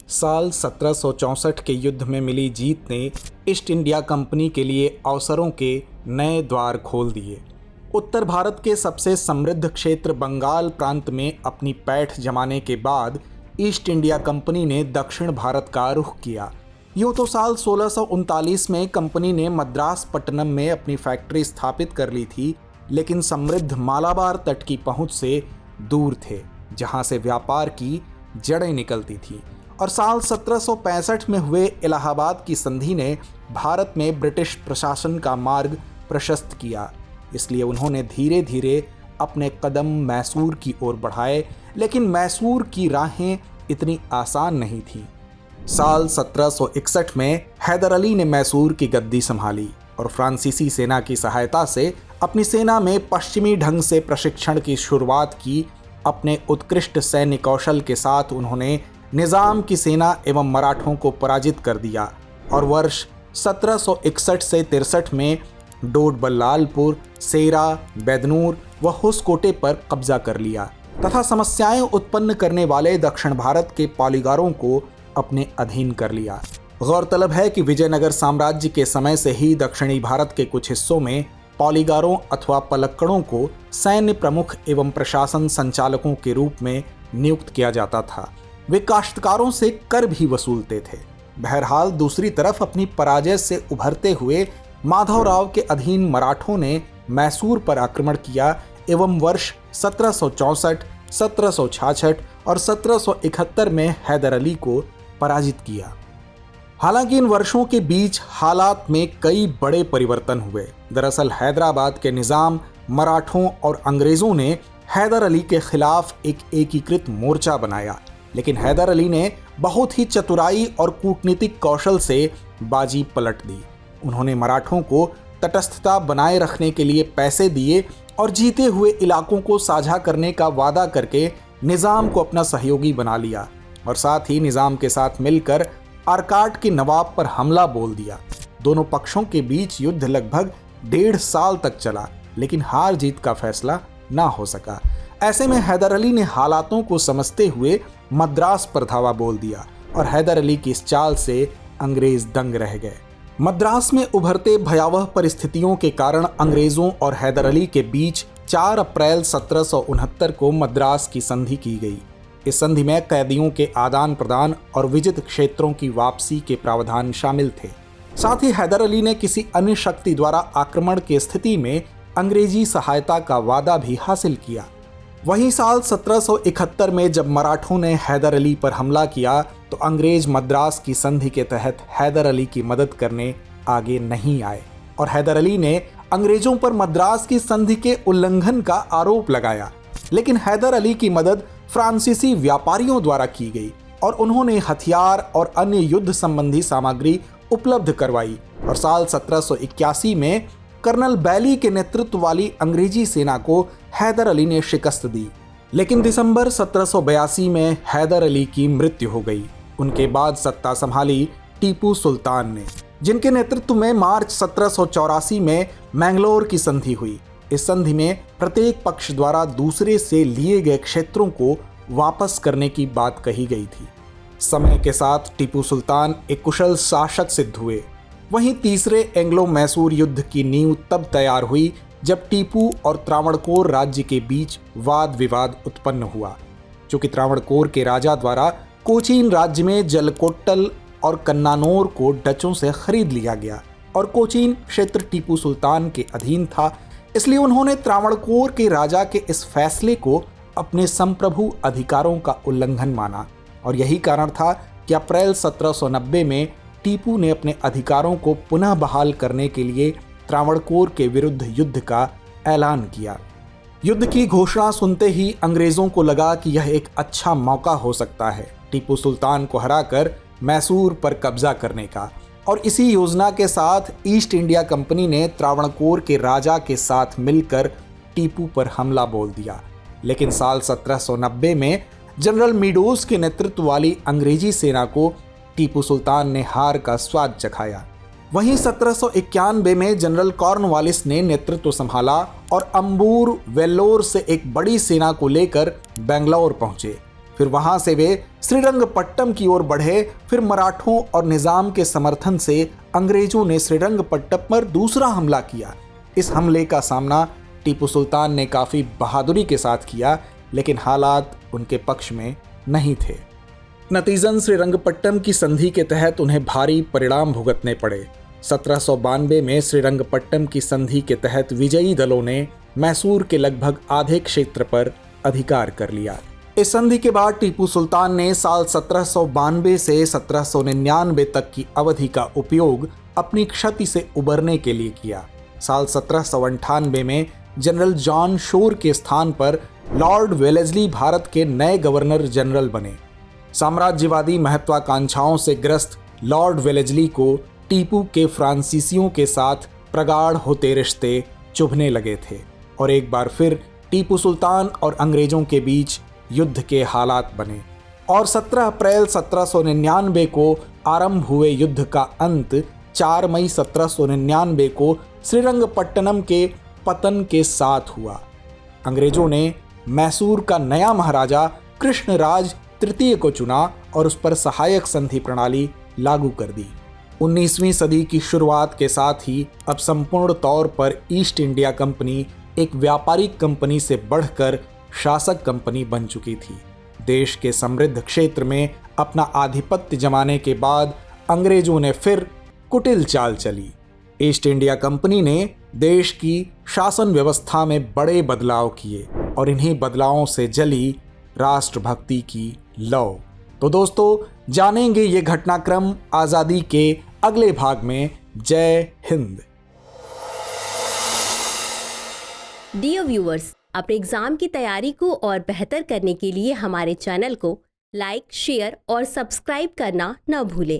साल 1764 के युद्ध में मिली जीत ने ईस्ट इंडिया कंपनी के लिए अवसरों के नए द्वार खोल दिए। उत्तर भारत के सबसे समृद्ध क्षेत्र बंगाल प्रांत में अपनी पैठ जमाने के बाद ईस्ट इंडिया कंपनी ने दक्षिण भारत का रुख किया। यूँ तो साल 1639 में कंपनी ने मद्रास पट्टनम में अपनी फैक्ट्री स्थापित कर ली थी, लेकिन समृद्ध मालाबार तट की पहुंच से दूर थे, जहां से व्यापार की जड़ें निकलती थी। और साल 1765 में हुए इलाहाबाद की संधि ने भारत में ब्रिटिश प्रशासन का मार्ग प्रशस्त किया। इसलिए उन्होंने धीरे धीरे अपने कदम मैसूर की ओर बढ़ाए, लेकिन मैसूर की राहें इतनी आसान नहीं थीं। साल 1761 में हैदर अली ने मैसूर की गद्दी संभाली और फ्रांसीसी सेना की सहायता से अपनी सेना में पश्चिमी ढंग से प्रशिक्षण की शुरुआत की। अपने उत्कृष्ट सैन्य कौशल के साथ उन्होंने निज़ाम की सेना एवं मराठों को पराजित कर दिया और वर्ष 1761 से 63 में डोडबल्लालपुर, सेरा, बैदनूर व होसकोटे पर कब्जा कर लिया तथा समस्याएं उत्पन्न करने वाले दक्षिण भारत के पॉलीगारों को अपने अधीन कर लिया। गौरतलब है कि विजयनगर साम्राज्य के समय से ही दक्षिणी भारत के कुछ हिस्सों में पॉलीगारों अथवा पलक्कड़ों को सैन्य प्रमुख एवं प्रशासन संचालकों के रूप में नियुक्त किया जाता था। वे काश्तकारों से कर भी वसूलते थे। बहरहाल दूसरी तरफ अपनी पराजय से उभरते हुए माधवराव के अधीन मराठों ने मैसूर पर आक्रमण किया एवं वर्ष 1764, 1766 और 1771 में हैदर अली को पराजित किया। हालांकि इन वर्षों के बीच हालात में कई बड़े परिवर्तन हुए। दरअसल हैदराबाद के निज़ाम, मराठों और अंग्रेज़ों ने हैदर अली के खिलाफ एक एकीकृत मोर्चा बनाया, लेकिन हैदर अली ने बहुत ही चतुराई और कूटनीतिक कौशल से बाजी पलट दी। उन्होंने मराठों को तटस्थता बनाए रखने के लिए पैसे दिए और जीते हुए इलाकों को साझा करने का वादा करके निज़ाम को अपना सहयोगी बना लिया और साथ ही निज़ाम के साथ मिलकर आरकाट के नवाब पर हमला बोल दिया। दोनों पक्षों के बीच युद्ध लगभग 1.5 साल तक चला, लेकिन हार जीत का फैसला ना हो सका। ऐसे में हैदर अली ने हालातों को समझते हुए मद्रास पर धावा बोल दिया और हैदर अली की इस चाल से अंग्रेज दंग रह गए। मद्रास में उभरते भयावह परिस्थितियों के कारण अंग्रेजों और हैदर अली के बीच 4 अप्रैल 1769 को मद्रास की संधि की गई। इस संधि में कैदियों के आदान प्रदान और विजित क्षेत्रों की वापसी के प्रावधान शामिल थे। साथ ही हैदर अली ने किसी अन्य शक्ति द्वारा आक्रमण की स्थिति में अंग्रेजी सहायता का वादा भी हासिल किया। वहीं साल 1771 में जब मराठों ने हैदर अली पर हमला किया तो अंग्रेज मद्रास की संधि के तहत हैदर अली की मदद करने आगे नहीं आए और हैदर अली ने अंग्रेजों पर मद्रास की संधि के उल्लंघन का आरोप लगाया। लेकिन हैदर अली की मदद फ्रांसीसी व्यापारियों द्वारा की गई और उन्होंने हथियार और अन्य युद्ध संबंधी सामग्री उपलब्ध करवाई और साल 1781 में कर्नल बैली के नेतृत्व वाली अंग्रेजी सेना को हैदर अली ने शिकस्त दी। लेकिन दिसंबर 1782 में हैदर अली की मृत्यु हो गई। उनके बाद सत्ता संभाली टीपू सुल्तान ने, जिनके नेतृत्व में मार्च 1784 में मैंगलोर की संधि हुई। इस संधि में प्रत्येक पक्ष द्वारा दूसरे से लिए गए क्षेत्रों को वापस करने की बात कही गई थी। समय के साथ टीपू सुल्तान एक कुशल शासक सिद्ध हुए। वहीं तीसरे एंग्लो मैसूर युद्ध की नींव तब तैयार हुई जब टीपू और त्रावणकोर राज्य के बीच वाद विवाद उत्पन्न हुआ। चूंकि त्रावणकोर के राजा द्वारा कोचीन राज्य में जलकोट्टल और कन्नानौर को डचों से खरीद लिया गया और कोचीन क्षेत्र टीपू सुल्तान के अधीन था, इसलिए उन्होंने त्रावणकोर के राजा के इस फैसले को अपने संप्रभु अधिकारों का उल्लंघन माना और यही कारण था कि अप्रैल 1790 में टीपू ने अपने अधिकारों को पुनः बहाल करने के लिए त्रावणकोर के विरुद्ध युद्ध का ऐलान किया। युद्ध की घोषणा सुनते ही अंग्रेजों को लगा कि यह एक अच्छा मौका हो सकता है टीपू सुल्तान को हराकर मैसूर पर कब्जा करने का, और इसी योजना के साथ ईस्ट इंडिया कंपनी ने त्रावणकोर के राजा के साथ मिलकर टीपू पर हमला बोल दिया। लेकिन साल 1790 में जनरल मीडोज के नेतृत्व वाली अंग्रेजी सेना को टीपू सुल्तान ने हार का स्वाद चखाया। वहीं 1791 में जनरल कॉर्नवालिस ने नेतृत्व संभाला और अंबूर वेल्लोर से एक बड़ी सेना को लेकर बेंगलौर पहुंचे। फिर वहां से वे श्रीरंगपट्टम की ओर बढ़े। फिर मराठों और निजाम के समर्थन से अंग्रेजों ने श्रीरंगपट्टम पर दूसरा हमला किया। इस हमले का सामना टीपू सुल्तान ने काफी बहादुरी के साथ किया, लेकिन हालात उनके पक्ष में नहीं थे। नतीजन श्रीरंगपट्टम की संधि के तहत उन्हें भारी परिणाम भुगतने पड़े। 1792 में श्रीरंगपट्टम की संधि के तहत विजयी दलों ने मैसूर के लगभग आधे क्षेत्र पर अधिकार कर लिया। इस संधि के बाद टीपू सुल्तान ने साल 1792 से 1799 तक की अवधि का उपयोग अपनी क्षति से उबरने के लिए किया। साल 1798 में जनरल जॉन शोर के स्थान पर लॉर्ड वेलेस्ली भारत के नए गवर्नर जनरल बने। साम्राज्यवादी महत्वाकांक्षाओं से ग्रस्त लॉर्ड वेलेस्ली को टीपू के फ्रांसीसियों के साथ प्रगाढ़ होते रिश्ते चुभने लगे थे और एक बार फिर टीपू सुल्तान और अंग्रेजों के बीच युद्ध के हालात बने और 17 अप्रैल 1799 को आरंभ हुए युद्ध का अंत 4 मई 1799 को श्रीरंगपट्टनम के पतन के साथ हुआ। अंग्रेजों ने मैसूर का नया महाराजा कृष्णराज तृतीय को चुना और उस पर सहायक संधि प्रणाली लागू कर दी। 19वीं सदी की शुरुआत के साथ ही अब संपूर्ण तौर पर ईस्ट इंडिया कंपनी एक व्यापारिक कंपनी से बढ़कर शासक कंपनी बन चुकी थी। देश के समृद्ध क्षेत्र में अपना आधिपत्य जमाने के बाद अंग्रेजों ने फिर कुटिल चाल चली। ईस्ट इंडिया कंपनी ने देश की शासन व्यवस्था में बड़े बदलाव किए और इन्हीं बदलावों से जली राष्ट्रभक्ति की लौ। तो दोस्तों, जानेंगे ये घटनाक्रम आज़ादी के अगले भाग में। जय हिंद। डियर व्यूअर्स, अपने एग्जाम की तैयारी को और बेहतर करने के लिए हमारे चैनल को लाइक, शेयर और सब्सक्राइब करना न भूलें।